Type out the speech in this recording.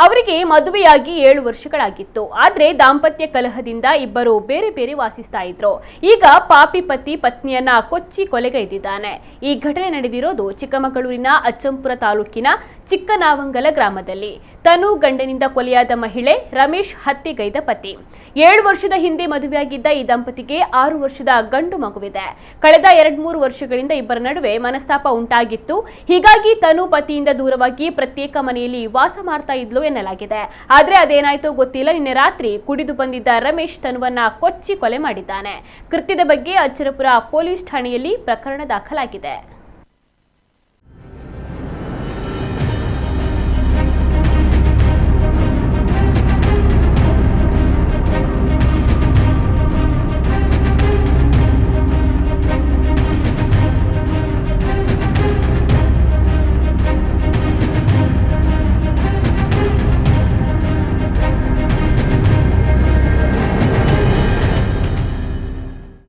ಅವರಿಗೆ ಮದುವೆಯಾಗಿ 7 ವರ್ಷಗಳಾಗಿತ್ತು. ಆದ್ರೆ ದಾಂಪತ್ಯ ಕಲಹದಿಂದ ಇಬ್ಬರು ಬೇರೆ ಬೇರೆ ವಾಸಿಸ್ತಾ ಇದ್ರು. ಈಗ ಪಾಪಿ ಪತಿ ಪತ್ನಿಯನ್ನ ಕೊಚ್ಚಿ ಕೊಲೆಗೈದಿದ್ದಾನೆ. ಈ ಘಟನೆ ನಡೆದಿರೋದು ಚಿಕ್ಕಮಗಳೂರಿನ ಅಚ್ಚಂಪುರ ತಾಲೂಕಿನ ಚಿಕ್ಕನಾವಂಗಲ ಗ್ರಾಮದಲ್ಲಿ. ತನು ಗಂಡನಿಂದ ಕೊಲೆಯಾದ ಮಹಿಳೆ, ರಮೇಶ್ ಹತ್ಯೆಗೈದ ಪತಿ. 7 ವರ್ಷದ ಹಿಂದೆ ಮದುವೆಯಾಗಿದ್ದ ಈ ದಂಪತಿಗೆ 6 ವರ್ಷದ ಗಂಡು ಮಗುವಿದೆ. ಕಳೆದ 2-3 ವರ್ಷಗಳಿಂದ ಇಬ್ಬರ ನಡುವೆ ಮನಸ್ತಾಪ ಉಂಟಾಗಿತ್ತು. ಹೀಗಾಗಿ ತನು ಪತಿಯಿಂದ ದೂರವಾಗಿ ಪ್ರತ್ಯೇಕ ಮನೆಯಲ್ಲಿ ವಾಸ ಮಾಡ್ತಾ ಇದ್ಲು ಎನ್ನಲಾಗಿದೆ. ಆದ್ರೆ ಅದೇನಾಯ್ತೋ ಗೊತ್ತಿಲ್ಲ. ನಿನ್ನೆ ರಾತ್ರಿ ಕುಡಿದು ಬಂದಿದ್ದ ರಮೇಶ್ ತನುವನ್ನ ಕೊಚ್ಚಿ ಕೊಲೆ ಮಾಡಿದ್ದಾನೆ. ಕೃತ್ಯದ ಬಗ್ಗೆ ಅಚ್ಚರಪುರ ಪೊಲೀಸ್ ಠಾಣೆಯಲ್ಲಿ ಪ್ರಕರಣ ದಾಖಲಾಗಿದೆ.